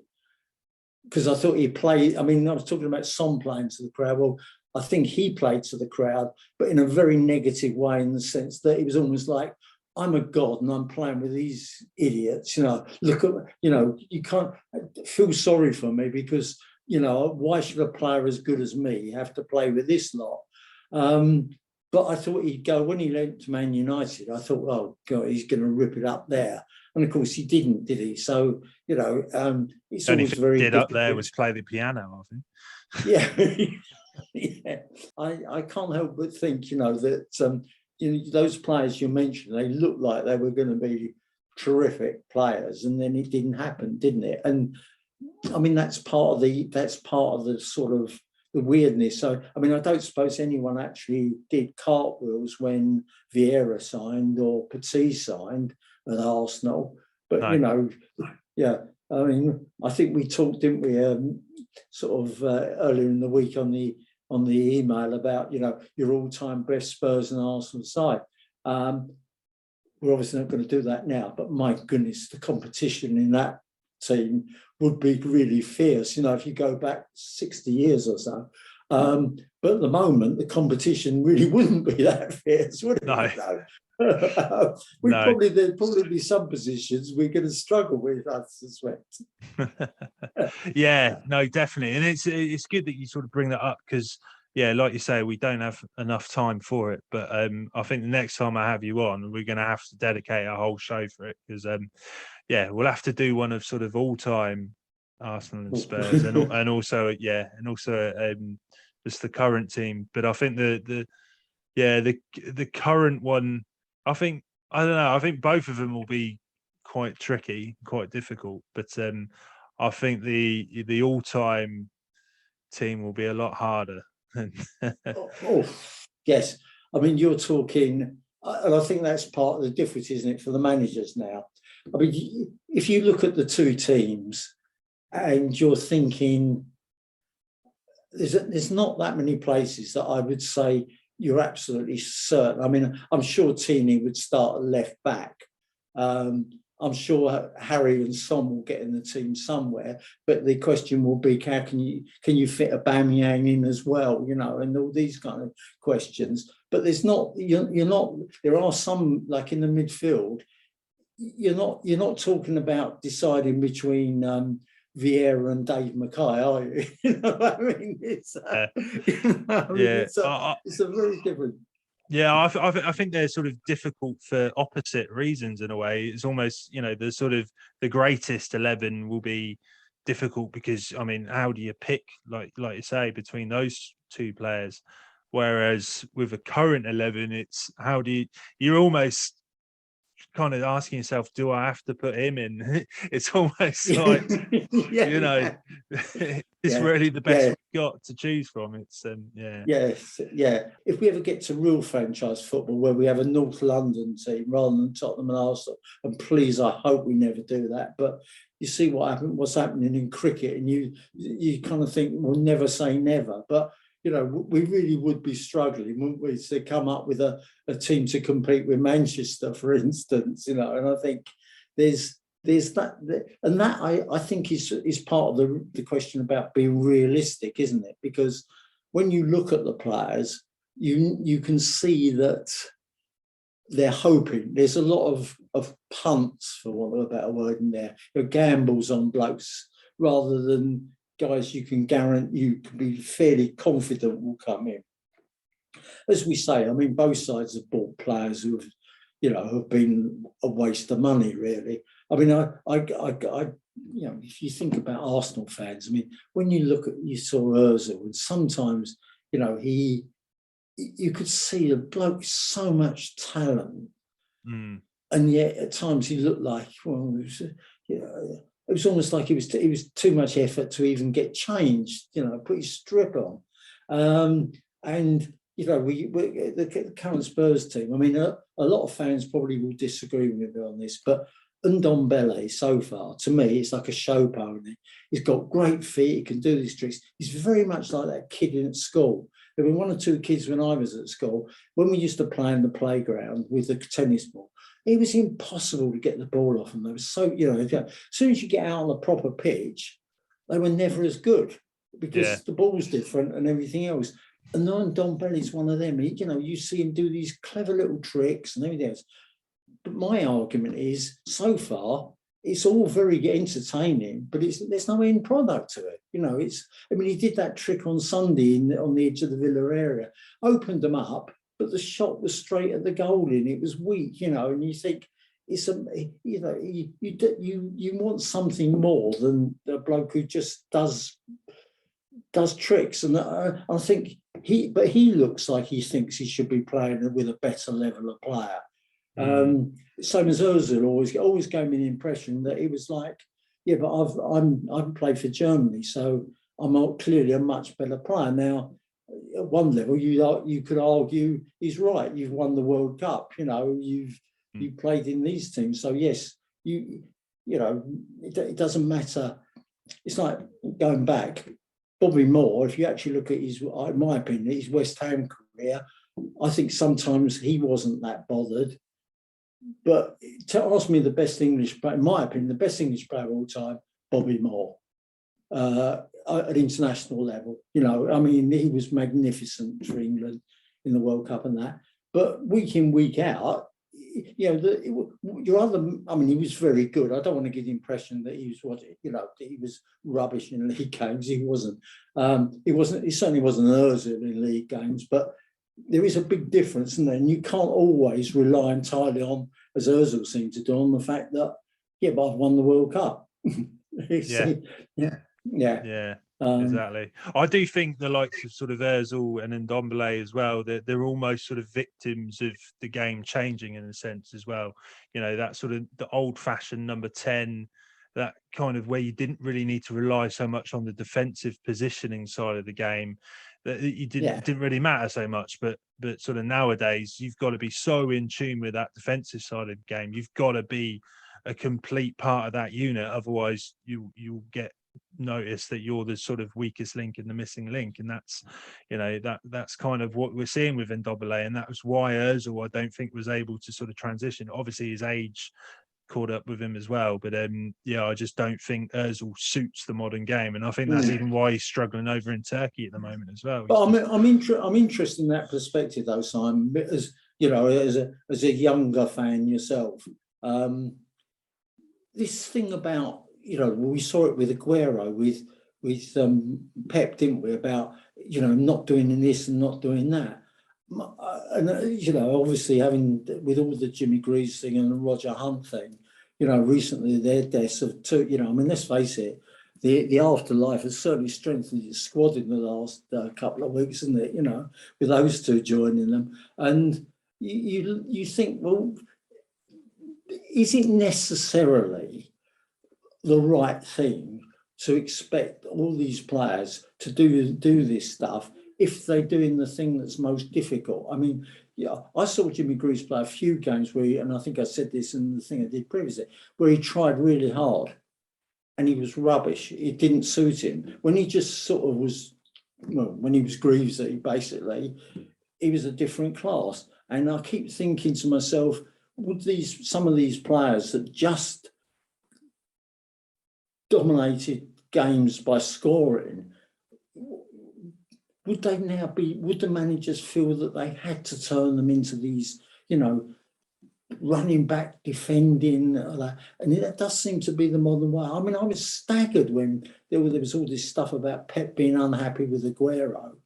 S3: because I thought he played, I mean, I was talking about Son playing to the crowd. Well, I think he played to the crowd, but in a very negative way, in the sense that he was almost like, I'm a god and I'm playing with these idiots. Look at, you can't feel sorry for me because, why should a player as good as me have to play with this lot? But I thought he'd go, when he went to Man United, I thought, oh, God, he's going to rip it up there. And of course, he didn't, did he? So, it's always very
S2: did
S3: difficult.
S2: Up there was play the piano, I think.
S3: Yeah. Yeah. I can't help but think, that those players you mentioned, they looked like they were going to be terrific players, and then it didn't happen, didn't it? And I mean, that's part of the sort of the weirdness. So, I mean, I don't suppose anyone actually did cartwheels when Vieira signed or Petit signed at Arsenal. But,
S2: No.
S3: I mean, I think we talked, didn't we, earlier in the week on the email about, your all-time best Spurs and Arsenal side. We're obviously not going to do that now, but my goodness, the competition in that team would be really fierce, if you go back 60 years or so. But at the moment, the competition really wouldn't be that fierce, would it?
S2: No.
S3: There'd probably be some positions we're going to struggle with, I suspect.
S2: Yeah, no, definitely. And it's good that you sort of bring that up, because like you say, we don't have enough time for it. But I think the next time I have you on, we're going to have to dedicate a whole show for it, because we'll have to do one of sort of all-time Arsenal and Spurs, and also just the current team. But I think the current one, I don't know. I think both of them will be quite tricky, quite difficult. But I think the all-time team will be a lot harder.
S3: Yes. I mean, you're talking, and I think that's part of the difference, isn't it, for the managers now? I mean, if you look at the two teams and you're thinking, there's not that many places that I would say you're absolutely certain. I mean, I'm sure Tini would start at left back. I'm sure Harry and Son will get in the team somewhere, but the question will be, how can you fit Aubameyang in as well, and all these kind of questions. But there's not, you're not. There are some, like in the midfield. You're not talking about deciding between Vieira and Dave Mackay, are you? I mean, it's a very different.
S2: Yeah, I think they're sort of difficult for opposite reasons in a way. It's almost, the sort of the greatest 11 will be difficult because, I mean, how do you pick, like you say, between those two players? Whereas with a current 11, it's you're almost kind of asking yourself, do I have to put him in? It's almost like,
S3: Yeah.
S2: it's
S3: Yeah.
S2: really the best
S3: Yeah.
S2: we've got to choose from. It's
S3: Yes, yeah. If we ever get to real franchise football where we have a North London team rather than Tottenham and Arsenal, and please, I hope we never do that. But you see what's happening in cricket, and you kind of think, well, never say never. But we really would be struggling, wouldn't we, to come up with a team to compete with Manchester, for instance. And I think there's that, and that I think is part of the question about being realistic, isn't it? Because when you look at the players, you can see that they're hoping. There's a lot of punts, for want of a better word, in there. Gambles on blokes rather than guys you can guarantee, you can be fairly confident will come in. As we say, I mean, both sides have bought players who have been a waste of money, really. I mean, if you think about Arsenal fans, I mean, when you saw Ozil, and sometimes, you could see the bloke so much talent, and yet at times he looked like, well, it was almost like it was too much effort to even get changed, put his strip on, and. The current Spurs team, I mean, a lot of fans probably will disagree with me on this, but Ndombele, so far, to me, it's like a show pony. He's got great feet, he can do these tricks. He's very much like that kid in at school. There were one or two kids when I was at school, when we used to play in the playground with the tennis ball, it was impossible to get the ball off them. They were so, as soon as you get out on a proper pitch, they were never as good because the ball's different and everything else. And then Ndombele's one of them. You see him do these clever little tricks and everything else. But my argument is, so far, it's all very entertaining, but there's no end product to it. He did that trick on Sunday on the edge of the Villa area, opened them up, but the shot was straight at the goal in. It was weak, and you think you want something more than a bloke who just does tricks. And I think he looks like he thinks he should be playing with a better level of player. Same as Ozil always gave me the impression that he was like, but I've played for Germany, so I'm clearly a much better player. Now, at one level, you could argue he's right. You've won the World Cup. You played in these teams, so yes, it doesn't matter. It's like going back. Bobby Moore, if you actually look at in my opinion, his West Ham career, I think sometimes he wasn't that bothered. But to ask me the best English player, in my opinion, the best English player of all time, Bobby Moore, at international level. He was magnificent for England in the World Cup and that. But week in, week out, he was very good. I don't want to give the impression that he was rubbish in league games. He wasn't. He certainly wasn't Ozil in league games. But there is a big difference, and then you can't always rely entirely on, as Ozil seemed to do, on the fact that but I've won the World Cup.
S2: Exactly. I do think the likes of sort of Ozil and Ndombele as well, they're almost sort of victims of the game changing in a sense as well. That sort of the old-fashioned number 10, that kind of where you didn't really need to rely so much on the defensive positioning side of the game, that you didn't really matter so much. But sort of nowadays, you've got to be so in tune with that defensive side of the game. You've got to be a complete part of that unit, otherwise you'll get notice that you're the sort of weakest link in the missing link, and that's that's kind of what we're seeing with Ndombele, and that was why Ozil, I don't think, was able to sort of transition. Obviously his age caught up with him as well, but I just don't think Ozil suits the modern game, and I think that's even why he's struggling over in Turkey at the moment as well.
S3: But I'm interested in that perspective though, Simon, as as a younger fan yourself. This thing about we saw it with Aguero, with Pep, didn't we? About not doing this and not doing that, and obviously having with all the Jimmy Greaves thing and the Roger Hunt thing, recently their deaths of two. Let's face it, the afterlife has certainly strengthened its squad in the last couple of weeks, isn't it? You know, with those two joining them, and you think, well, is it necessarily the right thing to expect all these players to do this stuff if they're doing the thing that's most difficult? I mean, yeah, I saw Jimmy Greaves play a few games where, and I think I said this in the thing I did previously, where he tried really hard and he was rubbish. It didn't suit him. When he just sort of was, well, when he was Greavesy, basically, he was a different class. And I keep thinking to myself, would some of these players that just dominated games by scoring, would the managers feel that they had to turn them into these, you know, running back, defending, and that does seem to be the modern way. I mean, I was staggered when there was all this stuff about Pep being unhappy with Aguero.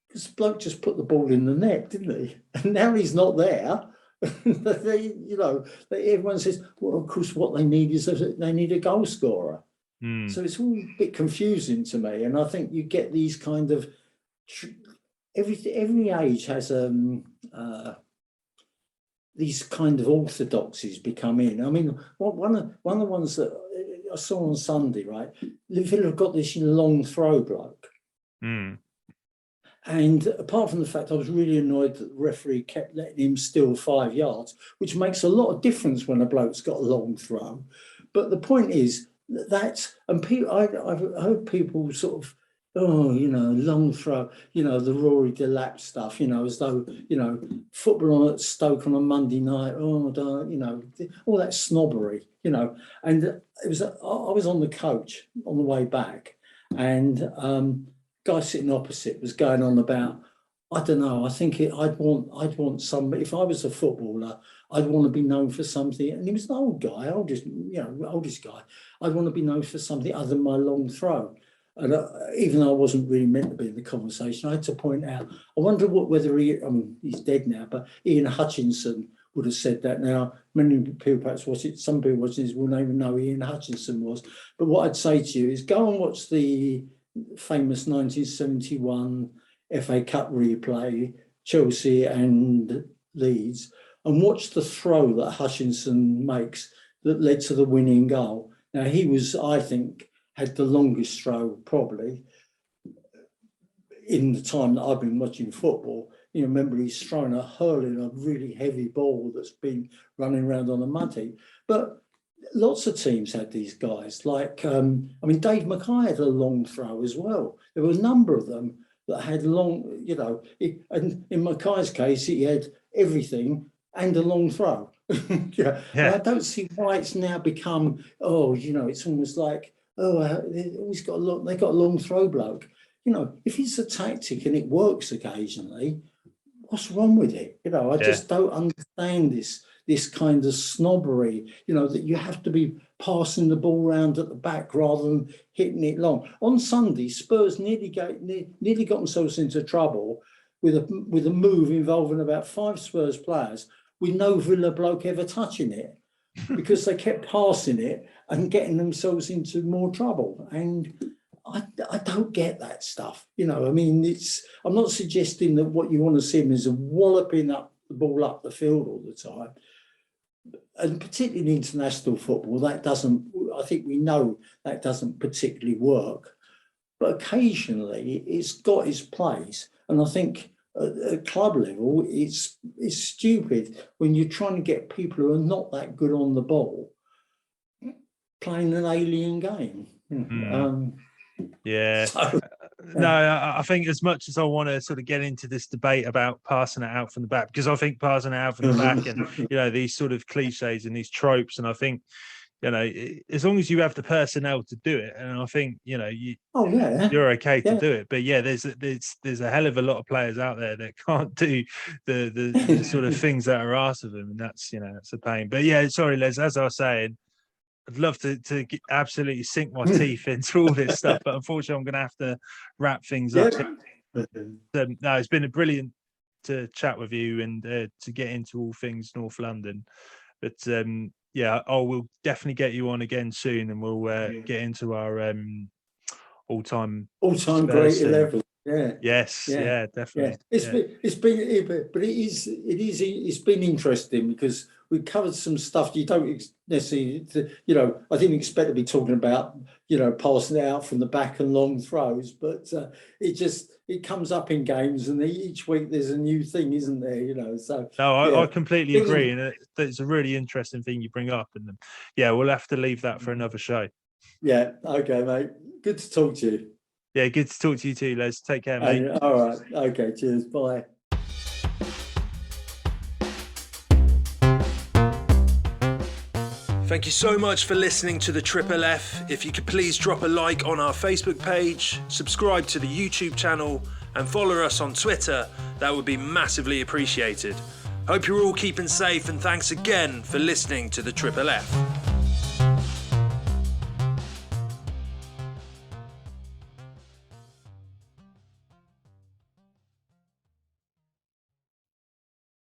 S3: Because the bloke just put the ball in the net, didn't he? And now he's not there. Everyone says, well, of course, what they need is they need a goal scorer. So it's all a bit confusing to me. And I think you get these kind of, every age has these kind of orthodoxies become in. I mean, one of the ones that I saw on Sunday, right? Villa have got this long throw bloke. And apart from the fact I was really annoyed that the referee kept letting him steal 5 yards, which makes a lot of difference when a bloke's got a long throw. But the point is and people, I've heard people sort of, oh, you know, long throw, you know, the Rory Delap stuff, you know, as though, you know, football on at Stoke on a Monday night, you know, all that snobbery, you know. And I was on the coach on the way back, and guy sitting opposite was going on about, I don't know, I think I'd want somebody, if I was a footballer, I'd want to be known for something. And he was an old guy, oldest guy. I'd want to be known for something other than my long throw. And even though I wasn't really meant to be in the conversation, I had to point out, I wonder whether he's dead now, but Ian Hutchinson would have said that. Now, many people perhaps watch it, some people watching this will not even know who Ian Hutchinson was. But what I'd say to you is go and watch the famous 1971 FA Cup replay, Chelsea and Leeds, and watch the throw that Hutchinson makes that led to the winning goal. Now, he was, I think, had the longest throw probably in the time that I've been watching football. You know, remember he's throwing hurling a really heavy ball that's been running around on a mud heap. But lots of teams had these guys. Like, Dave Mackay had a long throw as well. There were a number of them that had long, you know, and in Mackay's case, he had everything and a long throw. Yeah. And I don't see why it's now become, it's almost like, they got a long throw bloke. You know, if it's a tactic and it works occasionally, what's wrong with it? You know, I just don't understand this kind of snobbery, you know, that you have to be passing the ball around at the back rather than hitting it long. On Sunday, Spurs nearly got themselves into trouble with a move involving about 5 Spurs players with no Villa bloke ever touching it, because they kept passing it and getting themselves into more trouble. And I don't get that stuff. You know, I mean, I'm not suggesting that what you want to see them is a walloping up the ball up the field all the time. And particularly in international football, I think we know that doesn't particularly work. But occasionally it's got its place. And I think at club level, it's stupid when you're trying to get people who are not that good on the ball playing an alien game.
S2: No, I think as much as I want to sort of get into this debate about passing it out from the back, because I think passing it out from the back and, you know, these sort of cliches and these tropes, and I think, you know, as long as you have the personnel to do it, and I think, you know, you're okay to do it. But yeah, there's a hell of a lot of players out there that can't do the sort of things that are asked of them, and that's, you know, it's a pain. But yeah, sorry, Les, as I was saying, I'd love to absolutely sink my teeth into all this stuff, but unfortunately, I'm going to have to wrap things up. No, it's been a brilliant to chat with you and to get into all things North London. But we'll definitely get you on again soon, and we'll get into our all-time
S3: great
S2: scene.
S3: 11. Yeah.
S2: Yes. Yeah. Definitely.
S3: Yeah. It's been interesting because we covered some stuff you don't necessarily, I didn't expect to be talking about, passing it out from the back and long throws, but it comes up in games, and each week there's a new thing, isn't there? So
S2: no, I completely agree, and it's a really interesting thing you bring up, and we'll have to leave that for another show.
S3: Yeah. Okay, mate. Good to talk to you.
S2: Yeah, good to talk to you too, Les. Take care, mate.
S3: All right. Okay, cheers. Bye.
S5: Thank you so much for listening to the Triple F. If you could please drop a like on our Facebook page, subscribe to the YouTube channel, and follow us on Twitter, that would be massively appreciated. Hope you're all keeping safe, and thanks again for listening to the Triple F.